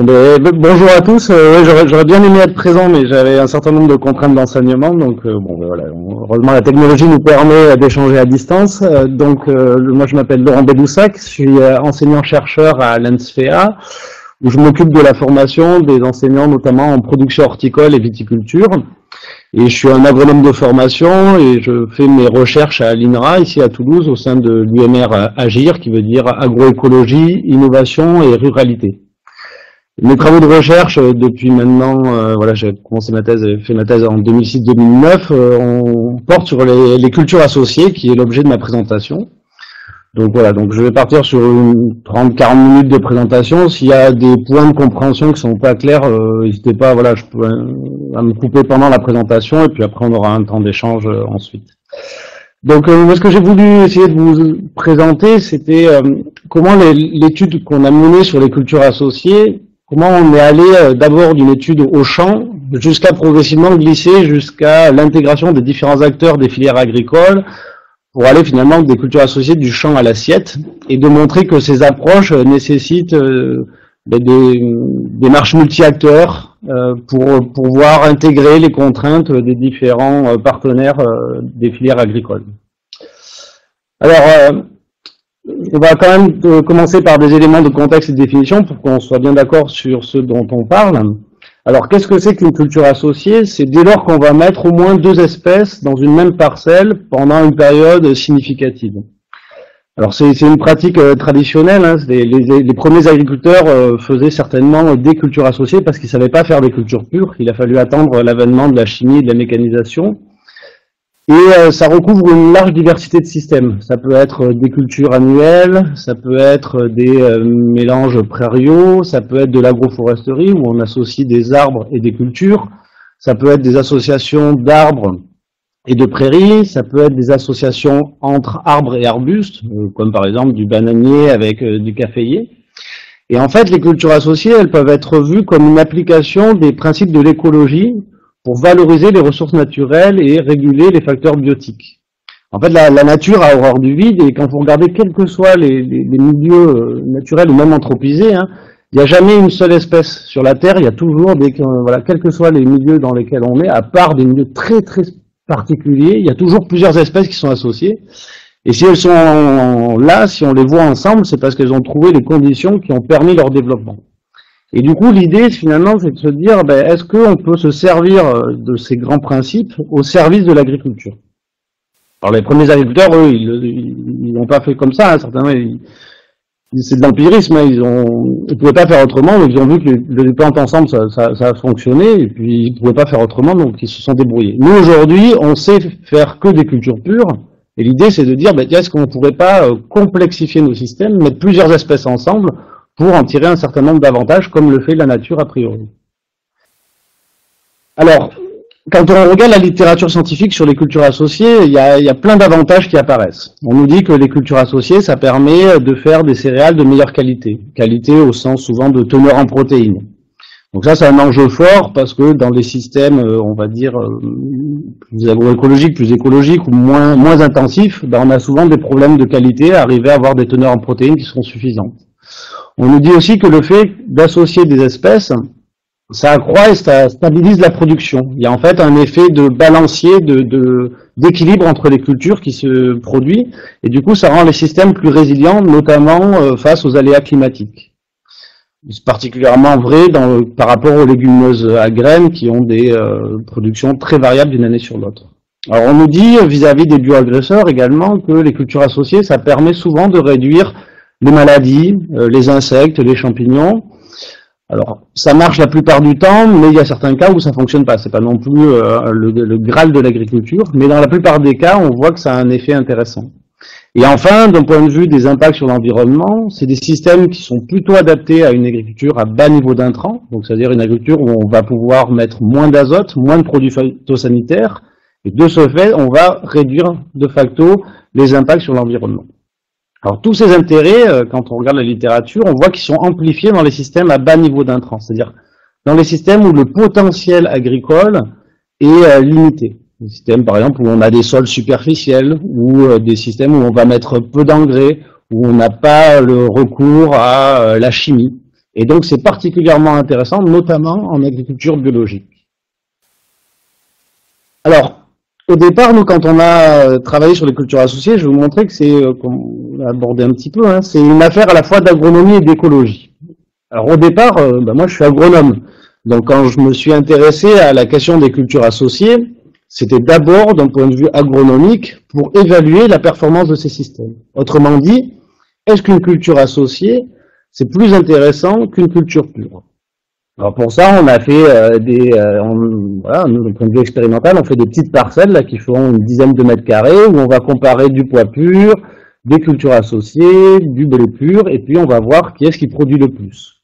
Bonjour à tous. Ouais, j'aurais bien aimé être présent, mais j'avais un certain nombre de contraintes d'enseignement. Donc, voilà. Heureusement, la technologie nous permet d'échanger à distance. Moi, je m'appelle Laurent Bédoussac. Je suis enseignant-chercheur à l'ENSFEA, où je m'occupe de la formation des enseignants, notamment en production horticole et viticulture. Et je suis un agronome de formation et je fais mes recherches à l'INRA, ici à Toulouse, au sein de l'UMR Agir, qui veut dire agroécologie, innovation et ruralité. Mes travaux de recherche depuis maintenant, voilà, j'ai commencé ma thèse, fait ma thèse en 2006-2009, on porte sur les cultures associées, qui est l'objet de ma présentation. Donc voilà, donc je vais partir sur une 30-40 minutes de présentation. S'il y a des points de compréhension qui sont pas clairs, n'hésitez pas, voilà, je peux à me couper pendant la présentation et puis après on aura un temps d'échange ensuite. Donc moi, ce que j'ai voulu essayer de vous présenter, c'était comment l'étude qu'on a menée sur les cultures associées, comment on est allé d'abord d'une étude au champ jusqu'à progressivement glisser jusqu'à l'intégration des différents acteurs des filières agricoles pour aller finalement des cultures associées du champ à l'assiette et de montrer que ces approches nécessitent des démarches multi-acteurs pour pouvoir intégrer les contraintes des différents partenaires des filières agricoles. Alors, on va quand même commencer par des éléments de contexte et de définition pour qu'on soit bien d'accord sur ce dont on parle. Alors, qu'est-ce que c'est qu'une culture associée? C'est dès lors qu'on va mettre au moins deux espèces dans une même parcelle pendant une période significative. Alors, c'est une pratique traditionnelle. Hein. Les premiers agriculteurs faisaient certainement des cultures associées parce qu'ils ne savaient pas faire des cultures pures. Il a fallu attendre l'avènement de la chimie et de la mécanisation. Et ça recouvre une large diversité de systèmes. Ça peut être des cultures annuelles, ça peut être des mélanges prairiaux, ça peut être de l'agroforesterie où on associe des arbres et des cultures, ça peut être des associations d'arbres et de prairies, ça peut être des associations entre arbres et arbustes, comme par exemple du bananier avec du caféier. Et en fait, les cultures associées, elles peuvent être vues comme une application des principes de l'écologie pour valoriser les ressources naturelles et réguler les facteurs biotiques. En fait, la nature a horreur du vide, et quand vous regardez quels que soient les milieux naturels ou même anthropisés, hein, il n'y a jamais une seule espèce sur la Terre, il y a toujours voilà, quels que soient les milieux dans lesquels on est, à part des milieux très très particuliers, il y a toujours plusieurs espèces qui sont associées. Et si elles sont là, si on les voit ensemble, c'est parce qu'elles ont trouvé les conditions qui ont permis leur développement. Et du coup, l'idée, finalement, c'est de se dire, est-ce qu'on peut se servir de ces grands principes au service de l'agriculture? Alors, les premiers agriculteurs, eux, ils n'ont pas fait comme ça, hein, certainement. C'est de l'empirisme, hein, ils pouvaient pas faire autrement, donc ils ont vu que les plantes ensemble, ça a fonctionné, et puis ils pouvaient pas faire autrement, donc ils se sont débrouillés. Nous, aujourd'hui, on sait faire que des cultures pures, et l'idée, c'est de dire, est-ce qu'on ne pourrait pas complexifier nos systèmes, mettre plusieurs espèces ensemble, pour en tirer un certain nombre d'avantages, comme le fait la nature a priori. Alors, quand on regarde la littérature scientifique sur les cultures associées, il y a plein d'avantages qui apparaissent. On nous dit que les cultures associées, ça permet de faire des céréales de meilleure qualité. Qualité au sens souvent de teneur en protéines. Donc ça, c'est un enjeu fort, parce que dans les systèmes, on va dire, plus agroécologiques, plus écologiques, ou moins intensifs, on a souvent des problèmes de qualité, à arriver à avoir des teneurs en protéines qui seront suffisantes. On nous dit aussi que le fait d'associer des espèces, ça accroît et ça stabilise la production. Il y a en fait un effet de balancier, d'équilibre entre les cultures qui se produit, et du coup ça rend les systèmes plus résilients, notamment face aux aléas climatiques. C'est particulièrement vrai par rapport aux légumineuses à graines qui ont des productions très variables d'une année sur l'autre. Alors on nous dit vis-à-vis des bioagresseurs également que les cultures associées, ça permet souvent de réduire les maladies, les insectes, les champignons. Alors, ça marche la plupart du temps, mais il y a certains cas où ça fonctionne pas. C'est pas non plus le Graal de l'agriculture, mais dans la plupart des cas, on voit que ça a un effet intéressant. Et enfin, d'un point de vue des impacts sur l'environnement, c'est des systèmes qui sont plutôt adaptés à une agriculture à bas niveau d'intrants, donc c'est-à-dire une agriculture où on va pouvoir mettre moins d'azote, moins de produits phytosanitaires, et de ce fait, on va réduire de facto les impacts sur l'environnement. Alors tous ces intérêts, quand on regarde la littérature, on voit qu'ils sont amplifiés dans les systèmes à bas niveau d'intrants, c'est-à-dire dans les systèmes où le potentiel agricole est limité. Des systèmes par exemple où on a des sols superficiels, ou des systèmes où on va mettre peu d'engrais, où on n'a pas le recours à la chimie. Et donc c'est particulièrement intéressant, notamment en agriculture biologique. Alors, au départ, nous, quand on a travaillé sur les cultures associées, je vais vous montrer que c'est, comme on a abordé un petit peu, hein, c'est une affaire à la fois d'agronomie et d'écologie. Alors au départ, moi je suis agronome. Donc quand je me suis intéressé à la question des cultures associées, c'était d'abord d'un point de vue agronomique pour évaluer la performance de ces systèmes. Autrement dit, est-ce qu'une culture associée, c'est plus intéressant qu'une culture pure? Alors pour ça, on a fait voilà, d'un point de vue expérimental, on fait des petites parcelles là, qui font une dizaine de mètres carrés, où on va comparer du pois pur, des cultures associées, du blé pur, et puis on va voir qui est-ce qui produit le plus.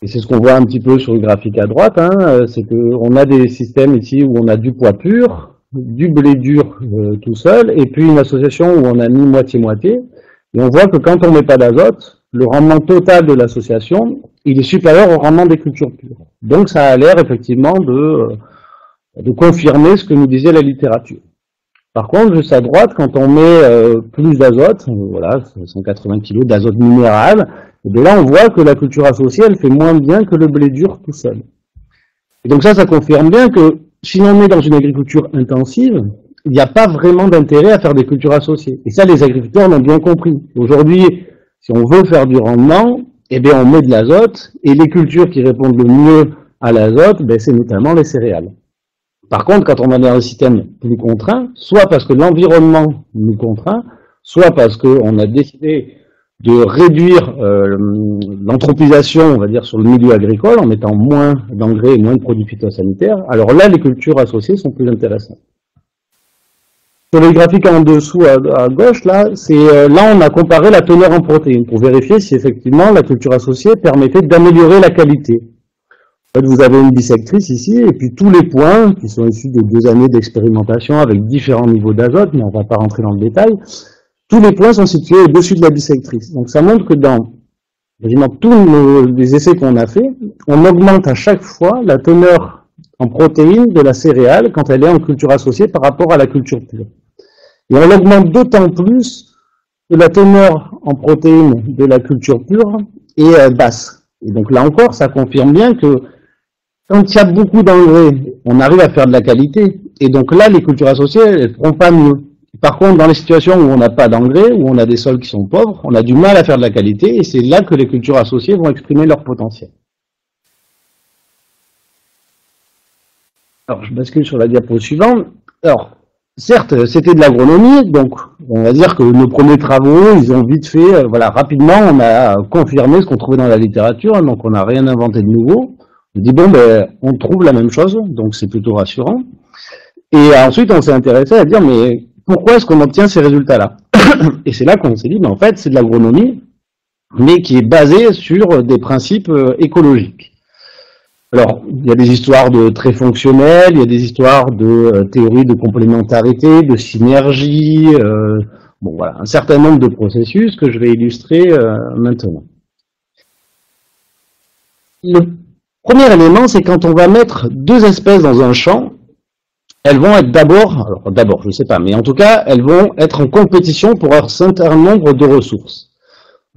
Et c'est ce qu'on voit un petit peu sur le graphique à droite, hein, c'est qu'on a des systèmes ici où on a du pois pur, du blé dur tout seul, et puis une association où on a mis moitié-moitié, et on voit que quand on met pas d'azote, le rendement total de l'association, il est supérieur au rendement des cultures pures. Donc ça a l'air effectivement de confirmer ce que nous disait la littérature. Par contre, juste à droite, quand on met plus d'azote, voilà, 180 kg d'azote minéral, et bien là on voit que la culture associée, elle fait moins bien que le blé dur tout seul. Et donc ça confirme bien que si on est dans une agriculture intensive, il n'y a pas vraiment d'intérêt à faire des cultures associées. Et ça, les agriculteurs l'ont bien compris. Aujourd'hui, si on veut faire du rendement, eh bien on met de l'azote, et les cultures qui répondent le mieux à l'azote, ben, c'est notamment les céréales. Par contre, quand on a un système plus contraint, soit parce que l'environnement nous contraint, soit parce qu'on a décidé de réduire l'anthropisation, on va dire, sur le milieu agricole, en mettant moins d'engrais et moins de produits phytosanitaires, alors là, les cultures associées sont plus intéressantes. Sur les graphiques en dessous à gauche, là, là on a comparé la teneur en protéines pour vérifier si effectivement la culture associée permettait d'améliorer la qualité. En fait, vous avez une bissectrice ici, et puis tous les points, qui sont issus de 2 années d'expérimentation avec différents niveaux d'azote, mais on ne va pas rentrer dans le détail, tous les points sont situés au-dessus de la bissectrice. Donc ça montre que dans quasiment tous les essais qu'on a fait, on augmente à chaque fois la teneur en protéines de la céréale quand elle est en culture associée par rapport à la culture pure. Et on l'augmente d'autant plus que la teneur en protéines de la culture pure est basse. Et donc là encore, ça confirme bien que quand il y a beaucoup d'engrais, on arrive à faire de la qualité. Et donc là, les cultures associées, elles ne feront pas mieux. Par contre, dans les situations où on n'a pas d'engrais, où on a des sols qui sont pauvres, on a du mal à faire de la qualité, et c'est là que les cultures associées vont exprimer leur potentiel. Alors, je bascule sur la diapo suivante. Alors, certes, c'était de l'agronomie, donc on va dire que nos premiers travaux, ils ont vite fait, voilà, rapidement, on a confirmé ce qu'on trouvait dans la littérature, donc on n'a rien inventé de nouveau. On dit, bon, ben, on trouve la même chose, donc c'est plutôt rassurant. Et ensuite, on s'est intéressé à dire, mais pourquoi est-ce qu'on obtient ces résultats-là? Et c'est là qu'on s'est dit, mais en fait, c'est de l'agronomie, mais qui est basée sur des principes écologiques. Alors, il y a des histoires de traits fonctionnels, il y a des histoires de théories de complémentarité, de synergie, bon voilà, un certain nombre de processus que je vais illustrer maintenant. Le premier élément, c'est quand on va mettre 2 espèces dans un champ, elles vont être d'abord, je sais pas, mais en tout cas, elles vont être en compétition pour un certain nombre de ressources.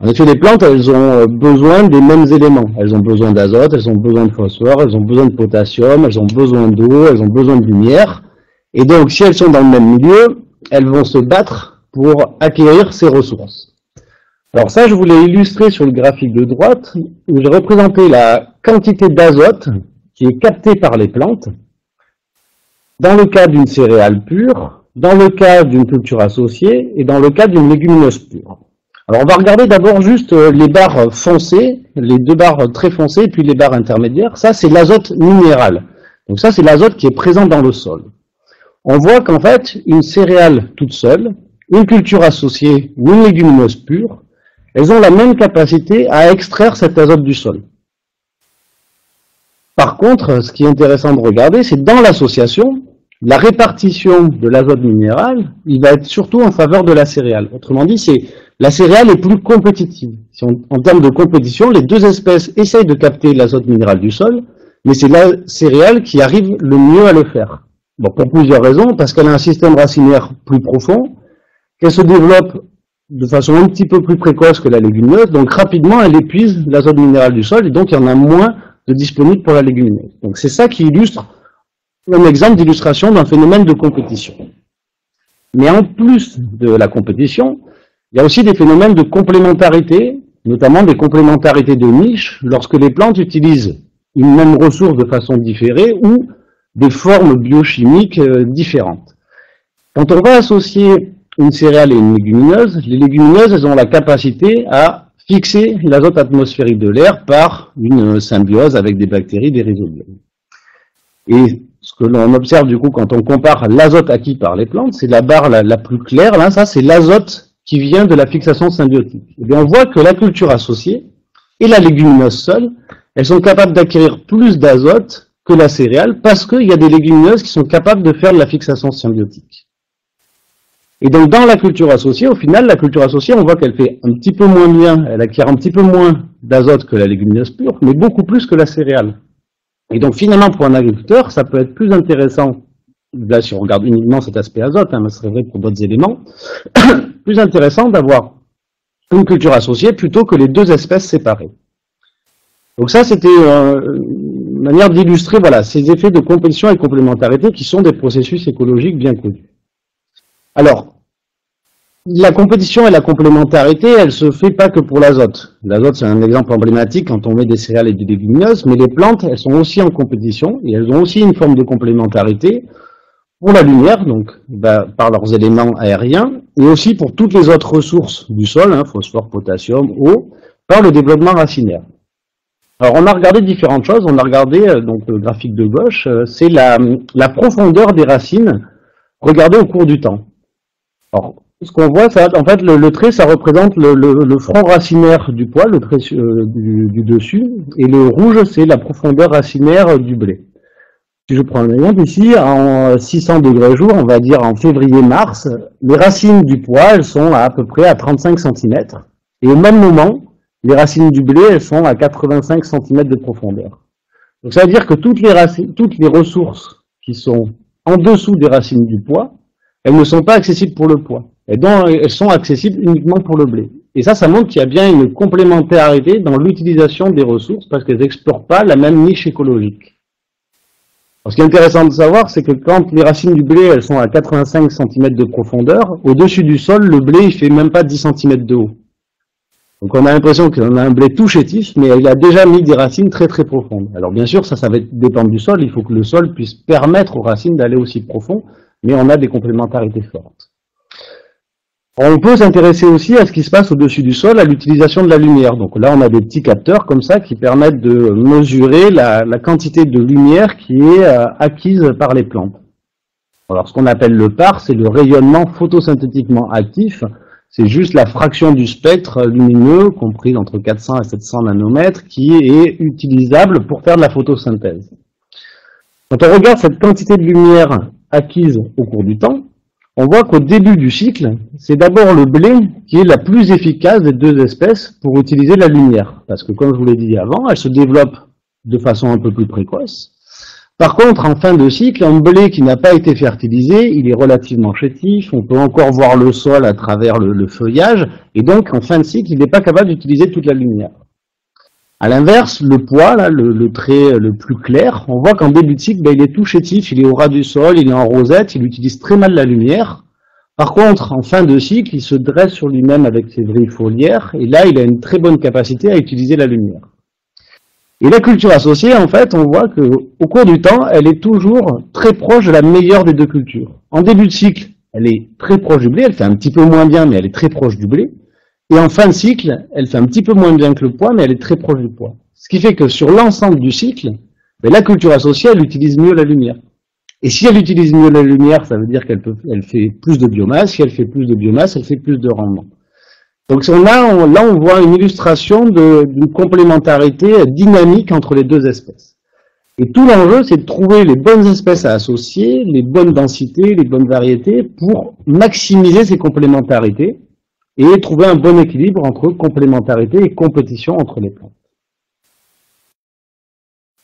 En effet, les plantes, elles ont besoin des mêmes éléments. Elles ont besoin d'azote, elles ont besoin de phosphore, elles ont besoin de potassium, elles ont besoin d'eau, elles ont besoin de lumière. Et donc, si elles sont dans le même milieu, elles vont se battre pour acquérir ces ressources. Alors ça, je voulais illustrer sur le graphique de droite, où j'ai représenté la quantité d'azote qui est captée par les plantes, dans le cas d'une céréale pure, dans le cas d'une culture associée, et dans le cas d'une légumineuse pure. Alors on va regarder d'abord juste les barres foncées, les 2 barres très foncées, puis les barres intermédiaires. Ça, c'est l'azote minéral. Donc ça, c'est l'azote qui est présent dans le sol. On voit qu'en fait, une céréale toute seule, une culture associée ou une légumineuse pure, elles ont la même capacité à extraire cet azote du sol. Par contre, ce qui est intéressant de regarder, c'est dans l'association, la répartition de l'azote minéral, il va être surtout en faveur de la céréale. Autrement dit, la céréale est plus compétitive. En termes de compétition, les 2 espèces essayent de capter l'azote minéral du sol, mais c'est la céréale qui arrive le mieux à le faire. Bon, pour plusieurs raisons, parce qu'elle a un système racinaire plus profond, qu'elle se développe de façon un petit peu plus précoce que la légumineuse, donc rapidement elle épuise l'azote minéral du sol et donc il y en a moins de disponible pour la légumineuse. Donc c'est ça qui illustre un exemple d'illustration d'un phénomène de compétition. Mais en plus de la compétition, il y a aussi des phénomènes de complémentarité, notamment des complémentarités de niche, lorsque les plantes utilisent une même ressource de façon différée ou des formes biochimiques différentes. Quand on va associer une céréale et une légumineuse, les légumineuses, elles ont la capacité à fixer l'azote atmosphérique de l'air par une symbiose avec des bactéries, des rhizobiomes. Et ce que l'on observe du coup quand on compare l'azote acquis par les plantes, c'est la barre la plus claire, là, ça c'est l'azote qui vient de la fixation symbiotique. Et bien on voit que la culture associée et la légumineuse seule, elles sont capables d'acquérir plus d'azote que la céréale parce qu'il y a des légumineuses qui sont capables de faire de la fixation symbiotique. Et donc dans la culture associée, au final, la culture associée, on voit qu'elle fait un petit peu moins bien, elle acquiert un petit peu moins d'azote que la légumineuse pure, mais beaucoup plus que la céréale. Et donc finalement pour un agriculteur, ça peut être plus intéressant, là si on regarde uniquement cet aspect azote, mais ce serait vrai pour d'autres éléments, plus intéressant d'avoir une culture associée plutôt que les deux espèces séparées. Donc ça c'était une manière d'illustrer voilà, ces effets de compétition et complémentarité qui sont des processus écologiques bien connus. Alors, la compétition et la complémentarité, elle se fait pas que pour l'azote. L'azote, c'est un exemple emblématique quand on met des céréales et des légumineuses, mais les plantes, elles sont aussi en compétition et elles ont aussi une forme de complémentarité pour la lumière, donc par leurs éléments aériens, et aussi pour toutes les autres ressources du sol, phosphore, potassium, eau, par le développement racinaire. Alors on a regardé différentes choses, on a regardé, donc le graphique de gauche, c'est la profondeur des racines regardée au cours du temps. Alors, ce qu'on voit, ça, en fait, le trait, ça représente le front racinaire du pois, le trait du dessus, et le rouge, c'est la profondeur racinaire du blé. Si je prends un exemple ici, en 600 degrés jour, on va dire en février-mars, les racines du pois, elles sont à peu près à 35 cm, et au même moment, les racines du blé, elles sont à 85 cm de profondeur. Donc ça veut dire que toutes les ressources qui sont en dessous des racines du pois, elles ne sont pas accessibles pour le pois. Et donc, elles sont accessibles uniquement pour le blé. Et ça montre qu'il y a bien une complémentarité dans l'utilisation des ressources parce qu'elles n'explorent pas la même niche écologique. Alors, ce qui est intéressant de savoir, c'est que quand les racines du blé, elles sont à 85 cm de profondeur, au-dessus du sol, le blé, il fait même pas 10 cm de haut. Donc on a l'impression qu'on a un blé tout chétif, mais il a déjà mis des racines très très profondes. Alors bien sûr, ça va dépendre du sol, il faut que le sol puisse permettre aux racines d'aller aussi profond, mais on a des complémentarités fortes. On peut s'intéresser aussi à ce qui se passe au-dessus du sol, à l'utilisation de la lumière. Donc là, on a des petits capteurs comme ça qui permettent de mesurer la quantité de lumière qui est acquise par les plantes. Alors ce qu'on appelle le PAR, c'est le rayonnement photosynthétiquement actif. C'est juste la fraction du spectre lumineux, comprise entre 400 et 700 nanomètres, qui est utilisable pour faire de la photosynthèse. Quand on regarde cette quantité de lumière acquise au cours du temps, on voit qu'au début du cycle, c'est d'abord le blé qui est la plus efficace des deux espèces pour utiliser la lumière. Parce que comme je vous l'ai dit avant, elle se développe de façon un peu plus précoce. Par contre, en fin de cycle, un blé qui n'a pas été fertilisé, il est relativement chétif, on peut encore voir le sol à travers le feuillage, et donc en fin de cycle, il n'est pas capable d'utiliser toute la lumière. A l'inverse, le pois, là, le trait le plus clair, on voit qu'en début de cycle, il est tout chétif, il est au ras du sol, il est en rosette, il utilise très mal la lumière. Par contre, en fin de cycle, il se dresse sur lui-même avec ses vrilles foliaires, et là, il a une très bonne capacité à utiliser la lumière. Et la culture associée, en fait, on voit qu'au cours du temps, elle est toujours très proche de la meilleure des deux cultures. En début de cycle, elle est très proche du blé, elle fait un petit peu moins bien, mais elle est très proche du blé. Et en fin de cycle, elle fait un petit peu moins bien que le pois, mais elle est très proche du pois. Ce qui fait que sur l'ensemble du cycle, la culture associée, elle utilise mieux la lumière. Et si elle utilise mieux la lumière, ça veut dire qu'elle fait plus de biomasse. Si elle fait plus de biomasse, elle fait plus de rendement. Donc là, on voit une illustration d'une complémentarité dynamique entre les deux espèces. Et tout l'enjeu, c'est de trouver les bonnes espèces à associer, les bonnes densités, les bonnes variétés, pour maximiser ces complémentarités et trouver un bon équilibre entre complémentarité et compétition entre les plantes.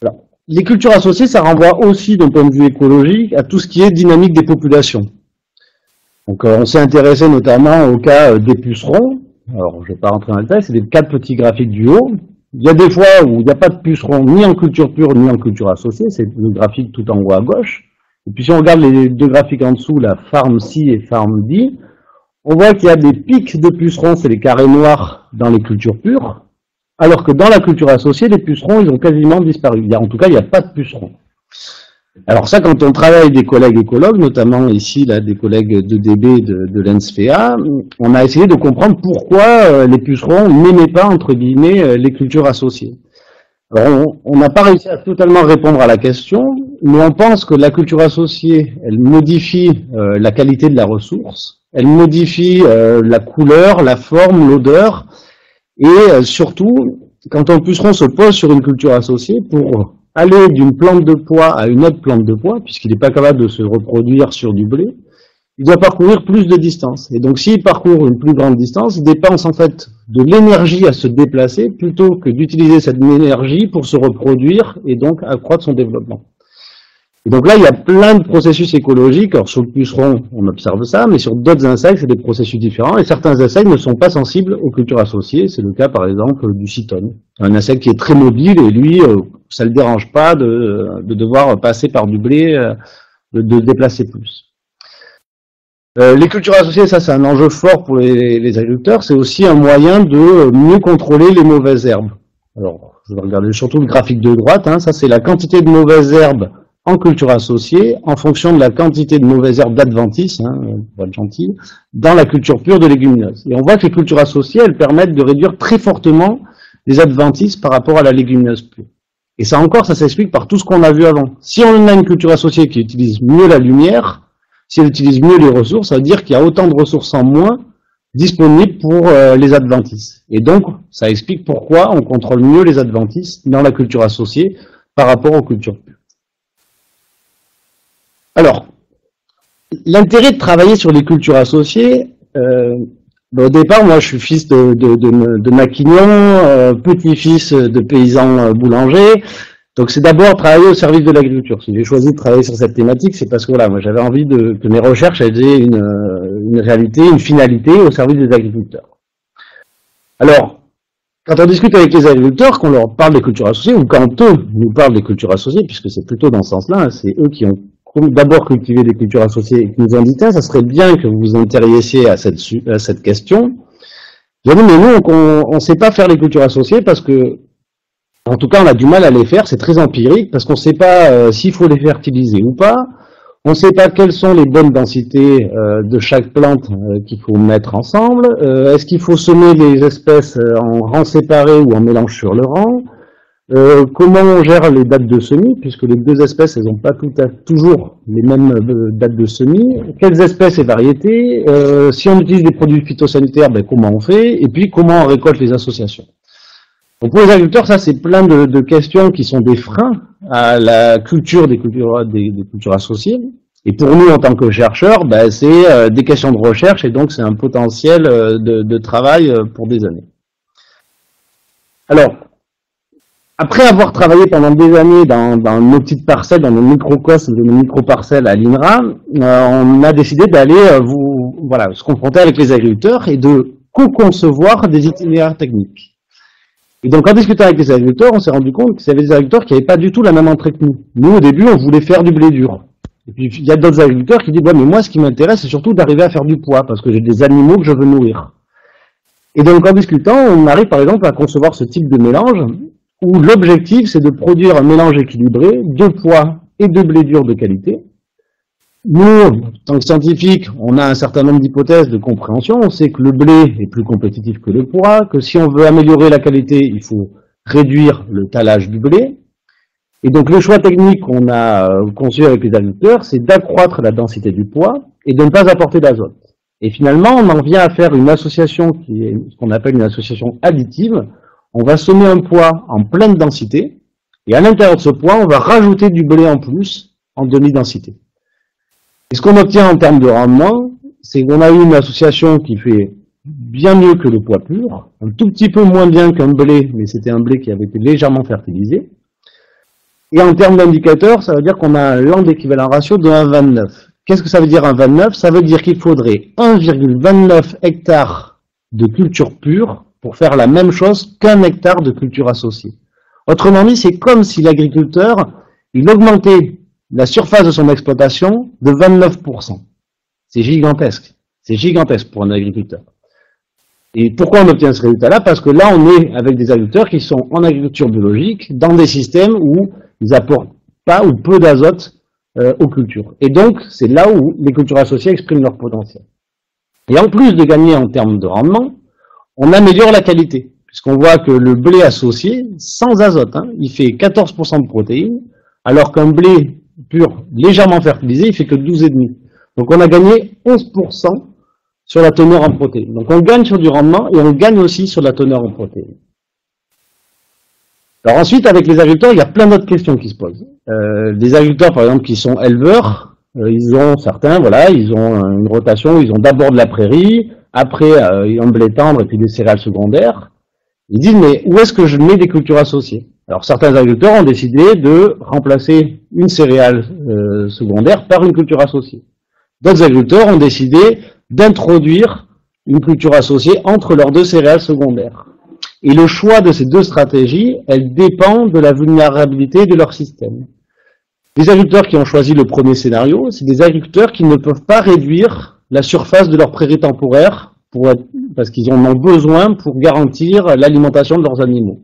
Alors, les cultures associées, ça renvoie aussi d'un point de vue écologique à tout ce qui est dynamique des populations. Donc on s'est intéressé notamment au cas des pucerons. Alors je ne vais pas rentrer dans le détail, c'est les 4 petits graphiques du haut. Il y a des fois où il n'y a pas de pucerons ni en culture pure ni en culture associée, c'est le graphique tout en haut à gauche. Et puis si on regarde les 2 graphiques en dessous, la Farm C et Farm D, on voit qu'il y a des pics de pucerons, c'est les carrés noirs dans les cultures pures, alors que dans la culture associée, les pucerons, ils ont quasiment disparu. En tout cas, il n'y a pas de pucerons. Alors ça, quand on travaille avec des collègues écologues, notamment ici là, des collègues de DB de l'ENSFEA, on a essayé de comprendre pourquoi les pucerons n'aimaient pas, entre guillemets, les cultures associées. Alors on n'a pas réussi à totalement répondre à la question, mais on pense que la culture associée, elle modifie la qualité de la ressource, elle modifie la couleur, la forme, l'odeur, et surtout, quand un puceron se pose sur une culture associée, pour aller d'une plante de pois à une autre plante de pois, puisqu'il n'est pas capable de se reproduire sur du blé, il doit parcourir plus de distance. Et donc s'il parcourt une plus grande distance, il dépense en fait de l'énergie à se déplacer plutôt que d'utiliser cette énergie pour se reproduire et donc accroître son développement. Et donc là, il y a plein de processus écologiques. Alors sur le puceron, on observe ça, mais sur d'autres insectes, c'est des processus différents. Et certains insectes ne sont pas sensibles aux cultures associées. C'est le cas, par exemple, du cytone. Un insecte qui est très mobile et lui, ça ne le dérange pas de devoir passer par du blé, de déplacer plus. Les cultures associées, ça c'est un enjeu fort pour les agriculteurs. C'est aussi un moyen de mieux contrôler les mauvaises herbes. Alors, je vais regarder surtout le graphique de droite. Hein, ça c'est la quantité de mauvaises herbes en culture associée, en fonction de la quantité de mauvaises herbes d'adventices, hein, pour être gentil, dans la culture pure de légumineuses. Et on voit que les cultures associées, elles permettent de réduire très fortement les adventices par rapport à la légumineuse pure. Et ça encore, ça s'explique par tout ce qu'on a vu avant. Si on a une culture associée qui utilise mieux la lumière, si elle utilise mieux les ressources, ça veut dire qu'il y a autant de ressources en moins disponibles pour les adventices. Et donc, ça explique pourquoi on contrôle mieux les adventices dans la culture associée par rapport aux cultures pures. Alors, l'intérêt de travailler sur les cultures associées, au départ, moi je suis fils de maquignon, petit-fils de paysan boulanger, donc c'est d'abord travailler au service de l'agriculture. Si j'ai choisi de travailler sur cette thématique, c'est parce que voilà, moi j'avais envie que mes recherches aient une réalité, une finalité au service des agriculteurs. Alors, quand on discute avec les agriculteurs, qu'on leur parle des cultures associées, ou quand eux nous parlent des cultures associées, puisque c'est plutôt dans ce sens-là, hein, c'est eux qui ont d'abord cultivé des cultures associées et qui nous ont dit, ça serait bien que vous vous intéressiez à cette question. J'ai dit, mais nous, on ne sait pas faire les cultures associées parce que, en tout cas, on a du mal à les faire, c'est très empirique, parce qu'on ne sait pas s'il faut les fertiliser ou pas, on ne sait pas quelles sont les bonnes densités de chaque plante qu'il faut mettre ensemble, est-ce qu'il faut semer les espèces en rang séparé ou en mélange sur le rang, comment on gère les dates de semis, puisque les deux espèces, elles n'ont pas toujours les mêmes dates de semis, quelles espèces et variétés, si on utilise des produits phytosanitaires, ben, comment on fait, et puis comment on récolte les associations. Donc pour les agriculteurs, ça c'est plein de questions qui sont des freins à la culture des cultures associées. Et pour nous, en tant que chercheurs, ben, c'est des questions de recherche, et donc c'est un potentiel de travail pour des années. Alors, après avoir travaillé pendant des années dans nos petites parcelles, dans nos microcosmes, nos micro-parcelles à l'INRA, on a décidé d'aller se confronter avec les agriculteurs et de co-concevoir des itinéraires techniques. Et donc en discutant avec les agriculteurs, on s'est rendu compte que c'était des agriculteurs qui n'avaient pas du tout la même entrée que nous. Nous, au début, on voulait faire du blé dur. Et puis il y a d'autres agriculteurs qui disent, ouais, mais moi, ce qui m'intéresse, c'est surtout d'arriver à faire du pois, parce que j'ai des animaux que je veux nourrir. Et donc en discutant, on arrive par exemple à concevoir ce type de mélange, où l'objectif, c'est de produire un mélange équilibré de pois et de blé dur de qualité. Nous, en tant que scientifiques, on a un certain nombre d'hypothèses de compréhension. On sait que le blé est plus compétitif que le pois, que si on veut améliorer la qualité, il faut réduire le talage du blé. Et donc le choix technique qu'on a conçu avec les agriculteurs, c'est d'accroître la densité du pois et de ne pas apporter d'azote. Et finalement, on en vient à faire une association qui est ce qu'on appelle une association additive. On va semer un pois en pleine densité, et à l'intérieur de ce pois, on va rajouter du blé en plus, en demi-densité. Et ce qu'on obtient en termes de rendement, c'est qu'on a eu une association qui fait bien mieux que le pois pur, un tout petit peu moins bien qu'un blé, mais c'était un blé qui avait été légèrement fertilisé. Et en termes d'indicateurs, ça veut dire qu'on a un land d'équivalent ratio de 1,29. qu'est-ce que ça veut dire un 29? Ça veut dire qu'il faudrait 1,29 hectares de culture pure pour faire la même chose qu'un hectare de culture associée. Autrement dit, c'est comme si l'agriculteur, il augmentait la surface de son exploitation de 29%. C'est gigantesque. C'est gigantesque pour un agriculteur. Et pourquoi on obtient ce résultat-là? Parce que là, on est avec des agriculteurs qui sont en agriculture biologique, dans des systèmes où ils apportent pas ou peu d'azote aux cultures. Et donc, c'est là où les cultures associées expriment leur potentiel. Et en plus de gagner en termes de rendement, on améliore la qualité, puisqu'on voit que le blé associé, sans azote, il fait 14% de protéines, alors qu'un blé pur, légèrement fertilisé, il fait que 12,5%. Donc on a gagné 11% sur la teneur en protéines. Donc on gagne sur du rendement et on gagne aussi sur la teneur en protéines. Alors ensuite, avec les agriculteurs, il y a plein d'autres questions qui se posent. Les agriculteurs, par exemple, qui sont éleveurs, ils ont certains, voilà, ils ont une rotation, ils ont d'abord de la prairie, après un blé tendre et puis des céréales secondaires. Ils disent, mais où est-ce que je mets des cultures associées? Alors certains agriculteurs ont décidé de remplacer une céréale secondaire par une culture associée. D'autres agriculteurs ont décidé d'introduire une culture associée entre leurs deux céréales secondaires. Et le choix de ces deux stratégies, elle dépend de la vulnérabilité de leur système. Les agriculteurs qui ont choisi le premier scénario, c'est des agriculteurs qui ne peuvent pas réduire la surface de leur prairie temporaire parce qu'ils en ont besoin pour garantir l'alimentation de leurs animaux.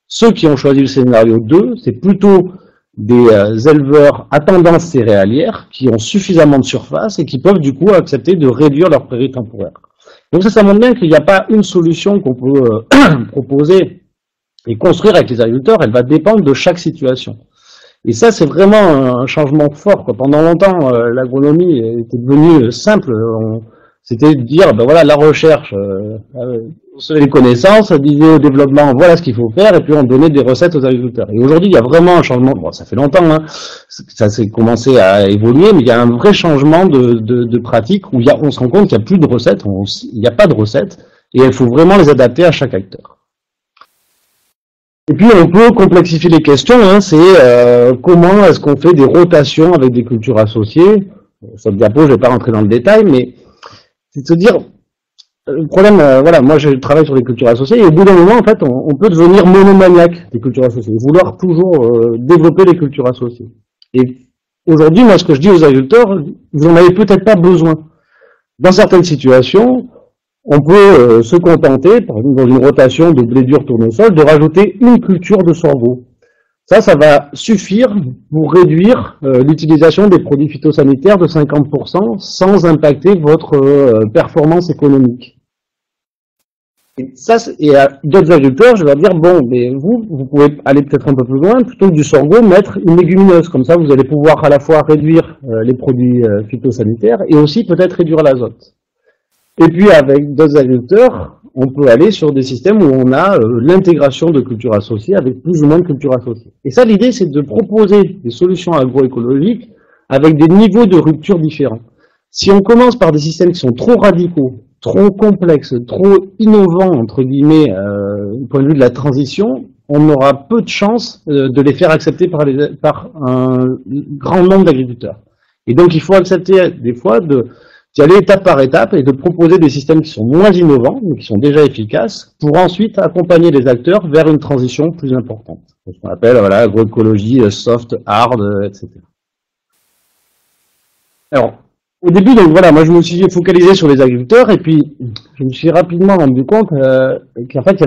Ceux qui ont choisi le scénario 2, c'est plutôt des éleveurs à tendance céréalière qui ont suffisamment de surface et qui peuvent du coup accepter de réduire leur prairie temporaire. Donc ça montre bien qu'il n'y a pas une solution qu'on peut proposer et construire avec les agriculteurs, elle va dépendre de chaque situation. Et ça, c'est vraiment un changement fort, quoi. Pendant longtemps, l'agronomie était devenue simple. C'était de dire, ben voilà, la recherche, on se les connaissances, disait au développement, voilà ce qu'il faut faire, et puis on donnait des recettes aux agriculteurs. Et aujourd'hui, il y a vraiment un changement. Bon, ça fait longtemps, ça s'est commencé à évoluer, mais il y a un vrai changement de pratique où on se rend compte qu'il n'y a plus de recettes, il n'y a pas de recettes, et il faut vraiment les adapter à chaque acteur. Et puis on peut complexifier les questions, c'est comment est-ce qu'on fait des rotations avec des cultures associées. Cette diapo, je ne vais pas rentrer dans le détail, mais c'est de se dire, le problème, voilà, moi je travaille sur les cultures associées, et au bout d'un moment, en fait, on peut devenir monomaniaque des cultures associées, vouloir toujours développer les cultures associées. Et aujourd'hui, moi, ce que je dis aux agriculteurs, vous n'en avez peut-être pas besoin. Dans certaines situations, on peut se contenter, par exemple dans une rotation de blé dur tournesol, de rajouter une culture de sorgho. Ça va suffire pour réduire l'utilisation des produits phytosanitaires de 50% sans impacter votre performance économique. Et à d'autres agriculteurs, je vais leur dire, bon, mais vous pouvez aller peut-être un peu plus loin, plutôt que du sorgho, mettre une légumineuse. Comme ça, vous allez pouvoir à la fois réduire les produits phytosanitaires et aussi peut-être réduire l'azote. Et puis avec d'autres agriculteurs, on peut aller sur des systèmes où on a l'intégration de cultures associées avec plus ou moins de cultures associées. Et ça, l'idée, c'est de proposer des solutions agroécologiques avec des niveaux de rupture différents. Si on commence par des systèmes qui sont trop radicaux, trop complexes, trop innovants, entre guillemets, du point de vue de la transition, on aura peu de chances de les faire accepter par un grand nombre d'agriculteurs. Et donc, il faut accepter des fois d'y aller étape par étape et de proposer des systèmes qui sont moins innovants, mais qui sont déjà efficaces, pour ensuite accompagner les acteurs vers une transition plus importante. Ce qu'on appelle, voilà, agroécologie soft, hard, etc. Alors, au début, donc voilà, moi je me suis focalisé sur les agriculteurs, et puis je me suis rapidement rendu compte qu'en fait,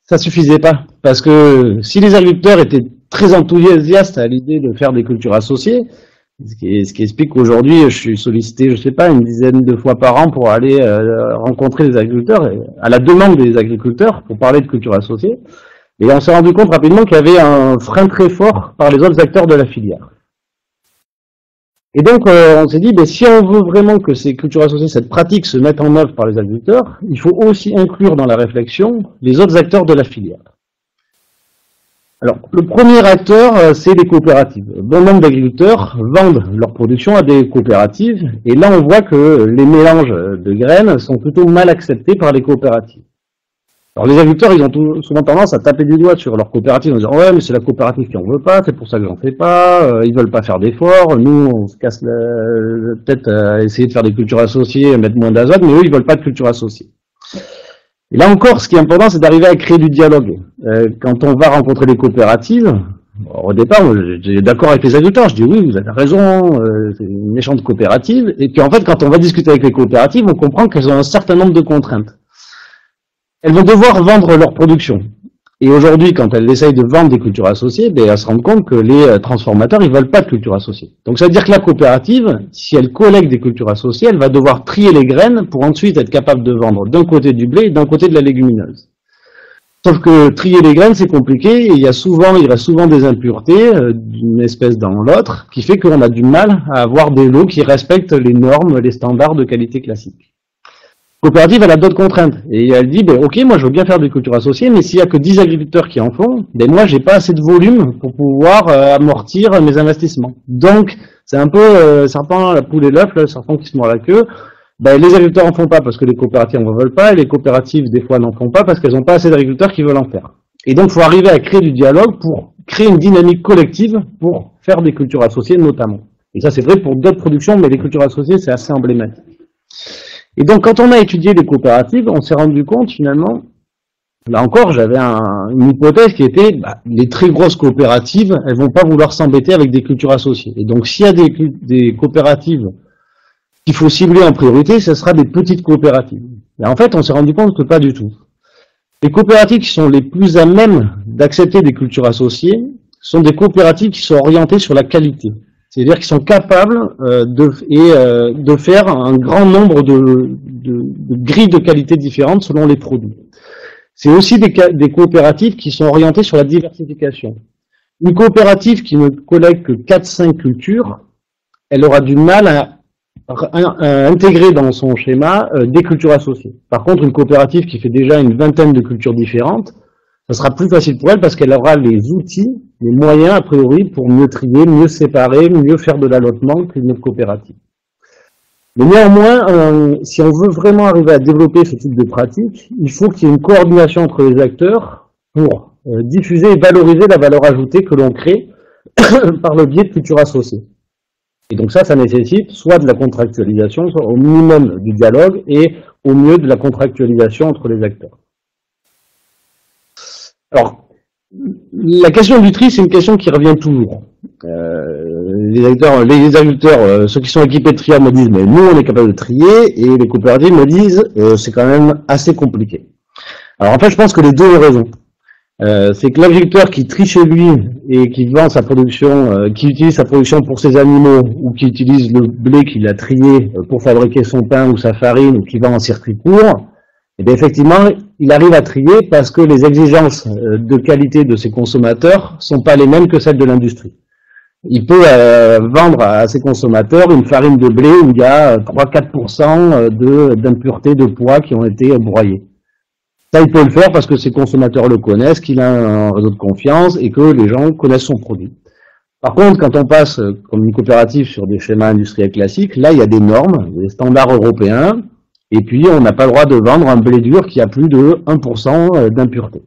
ça suffisait pas. Parce que si les agriculteurs étaient très enthousiastes à l'idée de faire des cultures associées, ce qui explique qu'aujourd'hui, je suis sollicité, je sais pas, une dizaine de fois par an pour aller rencontrer les agriculteurs, à la demande des agriculteurs, pour parler de culture associée. Et on s'est rendu compte rapidement qu'il y avait un frein très fort par les autres acteurs de la filière. Et donc, on s'est dit, si on veut vraiment que ces cultures associées, cette pratique se mette en œuvre par les agriculteurs, il faut aussi inclure dans la réflexion les autres acteurs de la filière. Alors, le premier acteur, c'est les coopératives. Bon nombre d'agriculteurs vendent leur production à des coopératives, et là on voit que les mélanges de graines sont plutôt mal acceptés par les coopératives. Alors les agriculteurs, ils ont souvent tendance à taper du doigt sur leur coopérative en disant ouais mais c'est la coopérative qui en veut pas, c'est pour ça que j'en fais pas, ils veulent pas faire d'efforts, nous on se casse la tête à essayer de faire des cultures associées, à mettre moins d'azote, mais eux ils veulent pas de culture associée. Et là encore, ce qui est important, c'est d'arriver à créer du dialogue. Quand on va rencontrer les coopératives, au départ, j'étais d'accord avec les agriculteurs, je dis oui, vous avez raison, c'est une méchante coopérative, et puis en fait quand on va discuter avec les coopératives, on comprend qu'elles ont un certain nombre de contraintes. Elles vont devoir vendre leur production. Et aujourd'hui, quand elles essayent de vendre des cultures associées, ben, elles se rendent compte que les transformateurs, ils veulent pas de culture associée. Donc ça veut dire que la coopérative, si elle collecte des cultures associées, elle va devoir trier les graines pour ensuite être capable de vendre d'un côté du blé et d'un côté de la légumineuse. Sauf que trier les graines, c'est compliqué, et il reste souvent des impuretés d'une espèce dans l'autre, qui fait qu'on a du mal à avoir des lots qui respectent les normes, les standards de qualité classiques. La coopérative, elle a d'autres contraintes. Et elle dit, ben, ok, moi je veux bien faire des cultures associées, mais s'il n'y a que 10 agriculteurs qui en font, ben, moi j'ai pas assez de volume pour pouvoir amortir mes investissements. Donc, c'est un peu serpent, la poule et l'œuf, le serpent qui se mord la queue. Ben, les agriculteurs en font pas parce que les coopératives en veulent pas, et les coopératives, des fois, n'en font pas parce qu'elles n'ont pas assez d'agriculteurs qui veulent en faire. Et donc, il faut arriver à créer du dialogue pour créer une dynamique collective pour faire des cultures associées, notamment. Et ça, c'est vrai pour d'autres productions, mais les cultures associées, c'est assez emblématique. Et donc, quand on a étudié les coopératives, on s'est rendu compte, finalement, là encore, j'avais une hypothèse qui était, les très grosses coopératives, elles vont pas vouloir s'embêter avec des cultures associées. Et donc, s'il y a des coopératives qu'il faut cibler en priorité, ce sera des petites coopératives. Et en fait, on s'est rendu compte que pas du tout. Les coopératives qui sont les plus à même d'accepter des cultures associées sont des coopératives qui sont orientées sur la qualité. C'est-à-dire qu'ils sont capables de faire un grand nombre de grilles de qualité différentes selon les produits. C'est aussi des coopératives qui sont orientées sur la diversification. Une coopérative qui ne collecte que 4-5 cultures, elle aura du mal à intégrer dans son schéma des cultures associées. Par contre, une coopérative qui fait déjà une vingtaine de cultures différentes, ça sera plus facile pour elle parce qu'elle aura les outils, les moyens a priori pour mieux trier, mieux séparer, mieux faire de l'allotement qu'une autre coopérative. Mais néanmoins, si on veut vraiment arriver à développer ce type de pratique, il faut qu'il y ait une coordination entre les acteurs pour diffuser et valoriser la valeur ajoutée que l'on crée par le biais de cultures associées. Et donc ça nécessite soit de la contractualisation, soit au minimum du dialogue et au mieux de la contractualisation entre les acteurs. Alors, la question du tri, c'est une question qui revient toujours. Les agriculteurs, ceux qui sont équipés de trieurs me disent, mais nous on est capable de trier, et les coopératives me disent, c'est quand même assez compliqué. Alors en fait, je pense que les deux ont raison. C'est que l'agriculteur qui trie chez lui et qui vend sa production, qui utilise sa production pour ses animaux, ou qui utilise le blé qu'il a trié pour fabriquer son pain ou sa farine, ou qui vend en circuit court, et bien effectivement, il arrive à trier parce que les exigences de qualité de ses consommateurs sont pas les mêmes que celles de l'industrie. Il peut vendre à ses consommateurs une farine de blé où il y a 3-4% d'impuretés de poids qui ont été broyées. Ça, il peut le faire parce que ses consommateurs le connaissent, qu'il a un réseau de confiance et que les gens connaissent son produit. Par contre, quand on passe comme une coopérative sur des schémas industriels classiques, là, il y a des normes, des standards européens, et puis on n'a pas le droit de vendre un blé dur qui a plus de 1% d'impureté.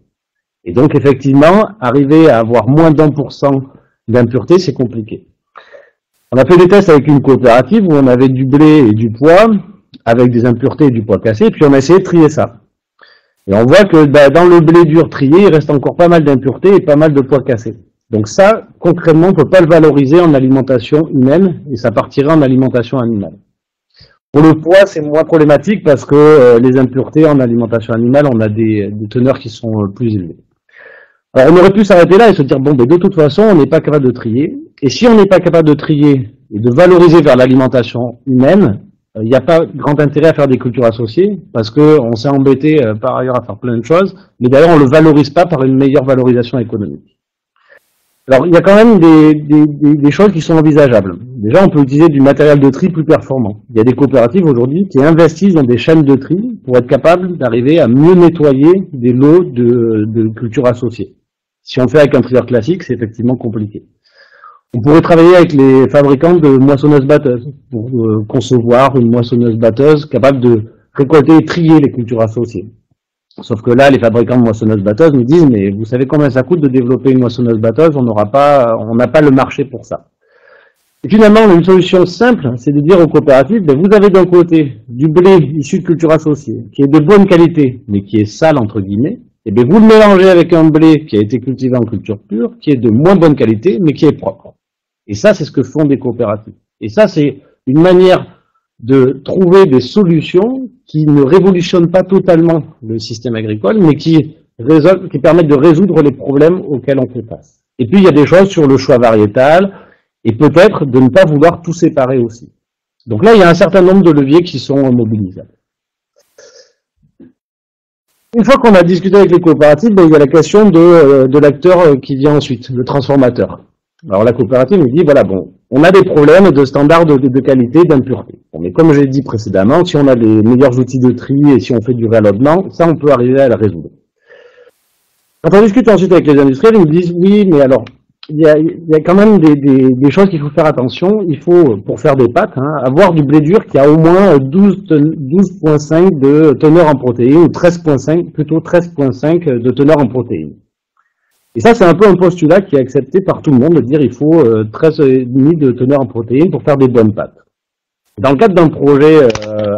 Et donc, effectivement, arriver à avoir moins d'1% d'impureté, c'est compliqué. On a fait des tests avec une coopérative où on avait du blé et du pois, avec des impuretés et du pois cassé, et puis on a essayé de trier ça. Et on voit que dans le blé dur trié, il reste encore pas mal d'impuretés et pas mal de pois cassés. Donc ça, concrètement, on ne peut pas le valoriser en alimentation humaine, et ça partirait en alimentation animale. Pour le pois, c'est moins problématique parce que les impuretés en alimentation animale, on a des teneurs qui sont plus élevées. Alors on aurait pu s'arrêter là et se dire, bon, ben, de toute façon, on n'est pas capable de trier. Et si on n'est pas capable de trier et de valoriser vers l'alimentation humaine, il n'y a pas grand intérêt à faire des cultures associées, parce qu'on s'est embêté par ailleurs à faire plein de choses, mais d'ailleurs on ne le valorise pas par une meilleure valorisation économique. Alors il y a quand même des choses qui sont envisageables. Déjà, on peut utiliser du matériel de tri plus performant. Il y a des coopératives aujourd'hui qui investissent dans des chaînes de tri pour être capables d'arriver à mieux nettoyer des lots de cultures associées. Si on le fait avec un trieur classique, c'est effectivement compliqué. On pourrait travailler avec les fabricants de moissonneuses-batteuses pour concevoir une moissonneuse-batteuse capable de récolter et trier les cultures associées. Sauf que là, les fabricants de moissonneuses-batteuses nous disent, mais vous savez combien ça coûte de développer une moissonneuse-batteuse, on n'a pas le marché pour ça. Et finalement, on a une solution simple, c'est de dire aux coopératives, ben, vous avez d'un côté du blé issu de culture associée, qui est de bonne qualité, mais qui est sale, entre guillemets, et bien vous le mélangez avec un blé qui a été cultivé en culture pure, qui est de moins bonne qualité, mais qui est propre. Et ça, c'est ce que font des coopératives. Et ça, c'est une manière de trouver des solutions qui ne révolutionnent pas totalement le système agricole, mais qui permettent de résoudre les problèmes auxquels on fait face. Et puis, il y a des choses sur le choix variétal, et peut-être de ne pas vouloir tout séparer aussi. Donc là, il y a un certain nombre de leviers qui sont mobilisables. Une fois qu'on a discuté avec les coopératives, ben, il y a la question de l'acteur qui vient ensuite, le transformateur. Alors la coopérative nous dit, voilà, bon, on a des problèmes de standards de qualité, d'impureté. Bon, mais comme j'ai dit précédemment, si on a les meilleurs outils de tri et si on fait du réallotement, ça on peut arriver à la résoudre. Quand on discute ensuite avec les industriels, ils nous disent, oui, mais alors, il y a quand même des choses qu'il faut faire attention. Il faut, pour faire des pâtes, avoir du blé dur qui a au moins 12,5 de teneur en protéines, ou 13,5, plutôt 13,5 de teneur en protéines. Et ça, c'est un peu un postulat qui est accepté par tout le monde, de dire il faut 13,5 de teneur en protéines pour faire des bonnes pâtes. Dans le cadre d'un projet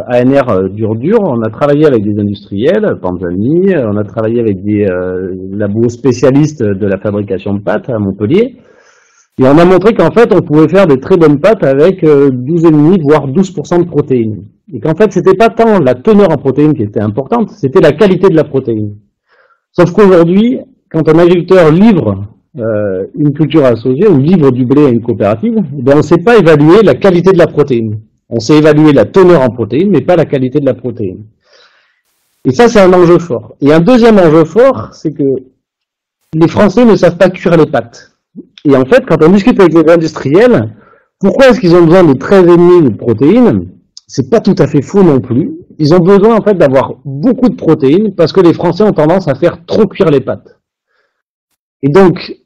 ANR dur, on a travaillé avec des industriels, Panzani, on a travaillé avec des labos spécialistes de la fabrication de pâtes à Montpellier, et on a montré qu'en fait, on pouvait faire des très bonnes pâtes avec 12,5 voire 12% de protéines. Et qu'en fait, c'était pas tant la teneur en protéines qui était importante, c'était la qualité de la protéine. Sauf qu'aujourd'hui, quand un agriculteur livre une culture associée ou livre du blé à une coopérative, ben on ne sait pas évaluer la qualité de la protéine. On sait évaluer la teneur en protéines, mais pas la qualité de la protéine. Et ça, c'est un enjeu fort. Et un deuxième enjeu fort, c'est que les Français ne savent pas cuire les pâtes. Et en fait, quand on discute avec les industriels, pourquoi est-ce qu'ils ont besoin de 13,5 de protéines? C'est pas tout à fait faux non plus. Ils ont besoin en fait d'avoir beaucoup de protéines parce que les Français ont tendance à faire trop cuire les pâtes. Et donc,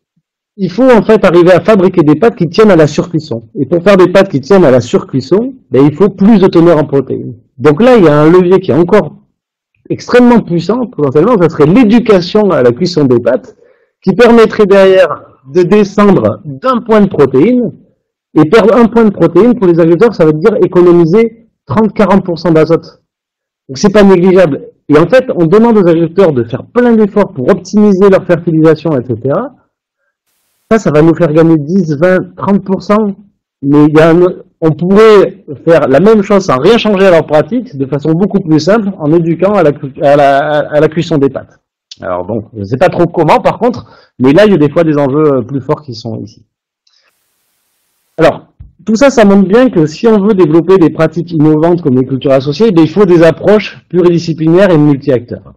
il faut en fait arriver à fabriquer des pâtes qui tiennent à la surcuisson. Et pour faire des pâtes qui tiennent à la surcuisson, ben, il faut plus de teneur en protéines. Donc là, il y a un levier qui est encore extrêmement puissant, potentiellement, ça serait l'éducation à la cuisson des pâtes, qui permettrait derrière de descendre d'un point de protéines, et perdre un point de protéines pour les agriculteurs, ça veut dire économiser 30-40% d'azote. Donc c'est pas négligeable. Et en fait, on demande aux agriculteurs de faire plein d'efforts pour optimiser leur fertilisation, etc. Ça va nous faire gagner 10, 20, 30%, mais on pourrait faire la même chose sans rien changer à leur pratique, de façon beaucoup plus simple, en éduquant à la cuisson des pâtes. Alors bon, je ne sais pas trop comment par contre, mais là il y a des fois des enjeux plus forts qui sont ici. Alors, tout ça, ça montre bien que si on veut développer des pratiques innovantes comme les cultures associées, il faut des approches pluridisciplinaires et multi-acteurs.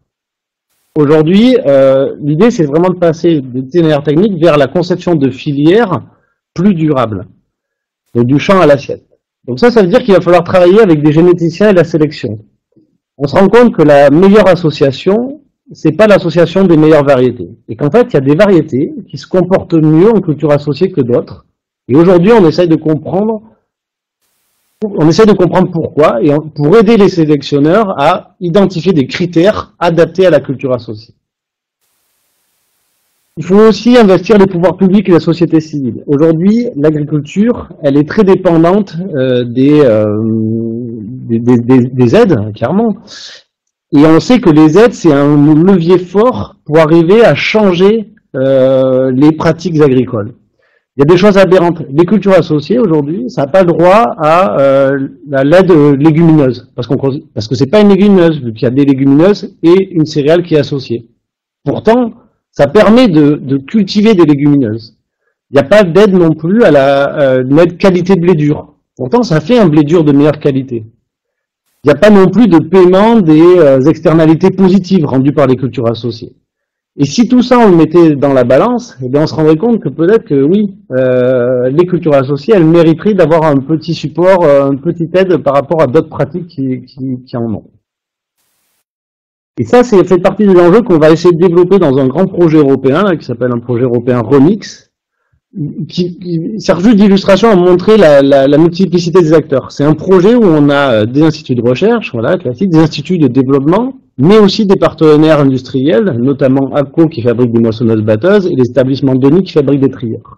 Aujourd'hui, l'idée, c'est vraiment de passer des itinéraires techniques vers la conception de filières plus durables, donc du champ à l'assiette. Donc ça veut dire qu'il va falloir travailler avec des généticiens et la sélection. On se rend compte que la meilleure association, c'est pas l'association des meilleures variétés. Et qu'en fait, il y a des variétés qui se comportent mieux en culture associée que d'autres. Et aujourd'hui, on essaye de comprendre pourquoi, et pour aider les sélectionneurs à identifier des critères adaptés à la culture associée. Il faut aussi investir les pouvoirs publics et la société civile. Aujourd'hui, l'agriculture, elle est très dépendante des aides, clairement. Et on sait que les aides, c'est un levier fort pour arriver à changer les pratiques agricoles. Il y a des choses aberrantes. Les cultures associées, aujourd'hui, ça n'a pas le droit à l'aide légumineuse. Parce que c'est pas une légumineuse, vu qu'il y a des légumineuses et une céréale qui est associée. Pourtant, ça permet de cultiver des légumineuses. Il n'y a pas d'aide non plus à l'aide qualité de blé dur. Pourtant, ça fait un blé dur de meilleure qualité. Il n'y a pas non plus de paiement des externalités positives rendues par les cultures associées. Et si tout ça on le mettait dans la balance, eh bien on se rendrait compte que peut-être que oui, les cultures associées, elles mériteraient d'avoir un petit support, une petite aide par rapport à d'autres pratiques qui en ont. Et ça, c'est fait partie des enjeux qu'on va essayer de développer dans un grand projet européen, là, qui s'appelle un projet européen Remix, qui sert juste d'illustration à montrer la multiplicité des acteurs. C'est un projet où on a des instituts de recherche, voilà, classiques, des instituts de développement, mais aussi des partenaires industriels, notamment ACO qui fabrique des moissonneuses-batteuses et les établissements Denis qui fabriquent des trieurs.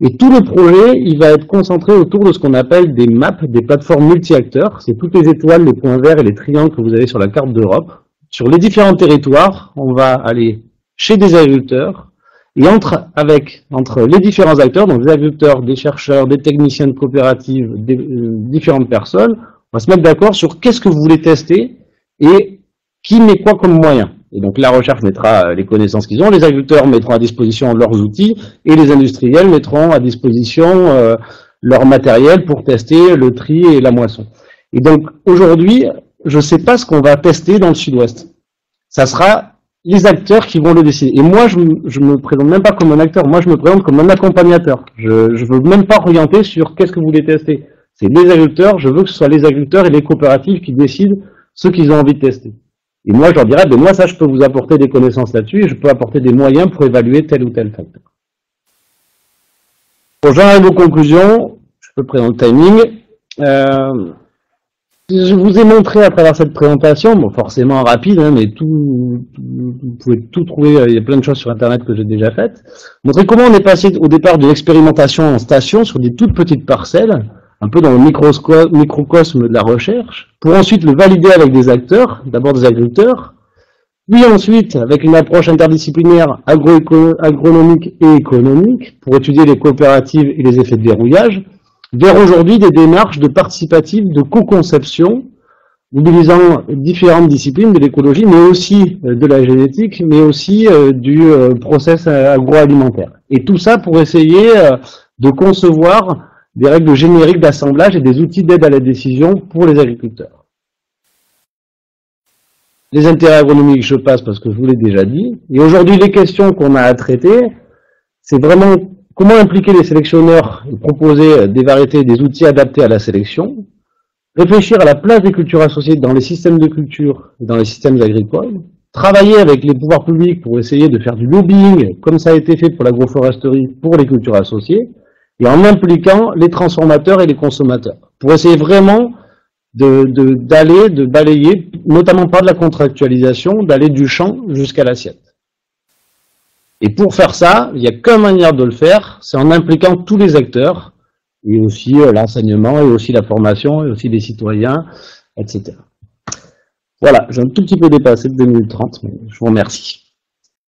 Et tout le projet, il va être concentré autour de ce qu'on appelle des maps, des plateformes multi-acteurs. C'est toutes les étoiles, les points verts et les triangles que vous avez sur la carte d'Europe. Sur les différents territoires, on va aller chez des agriculteurs et entre les différents acteurs, donc des agriculteurs, des chercheurs, des techniciens de coopératives, des différentes personnes, on va se mettre d'accord sur qu'est-ce que vous voulez tester et qui met quoi comme moyen. Et donc la recherche mettra les connaissances qu'ils ont, les agriculteurs mettront à disposition leurs outils et les industriels mettront à disposition leur matériel pour tester le tri et la moisson. Et donc aujourd'hui, je ne sais pas ce qu'on va tester dans le sud-ouest. Ça sera les acteurs qui vont le décider. Et moi, je me présente même pas comme un acteur, moi je me présente comme un accompagnateur. Je ne veux même pas orienter sur qu'est-ce que vous voulez tester. C'est les agriculteurs, je veux que ce soit les agriculteurs et les coopératives qui décident ce qu'ils ont envie de tester. Et moi, je leur dirais, ben moi, ça, je peux vous apporter des connaissances là-dessus et je peux apporter des moyens pour évaluer tel ou tel facteur. Bon, j'arrive aux conclusions. Je peux présenter le timing. Je vous ai montré à travers cette présentation, bon, forcément rapide, hein, mais vous pouvez tout trouver, il y a plein de choses sur Internet que j'ai déjà faites. Montrer comment on est passé au départ d'une expérimentation en station sur des toutes petites parcelles, un peu dans le microcosme de la recherche, pour ensuite le valider avec des acteurs, d'abord des agriculteurs, puis ensuite avec une approche interdisciplinaire agronomique et économique, pour étudier les coopératives et les effets de verrouillage, vers aujourd'hui des démarches de participative, de co-conception, mobilisant différentes disciplines de l'écologie, mais aussi de la génétique, mais aussi du process agroalimentaire. Et tout ça pour essayer de concevoir des règles génériques d'assemblage et des outils d'aide à la décision pour les agriculteurs. Les intérêts agronomiques, je passe parce que je vous l'ai déjà dit. Et aujourd'hui, les questions qu'on a à traiter, c'est vraiment comment impliquer les sélectionneurs et proposer des variétés et des outils adaptés à la sélection, réfléchir à la place des cultures associées dans les systèmes de culture et dans les systèmes agricoles, travailler avec les pouvoirs publics pour essayer de faire du lobbying, comme ça a été fait pour l'agroforesterie, pour les cultures associées, et en impliquant les transformateurs et les consommateurs, pour essayer vraiment de balayer, notamment par de la contractualisation, d'aller du champ jusqu'à l'assiette. Et pour faire ça, il n'y a qu'une manière de le faire, c'est en impliquant tous les acteurs, et aussi l'enseignement, et aussi la formation, et aussi les citoyens, etc. Voilà, j'ai un tout petit peu dépassé de 2 minutes 30, mais je vous remercie.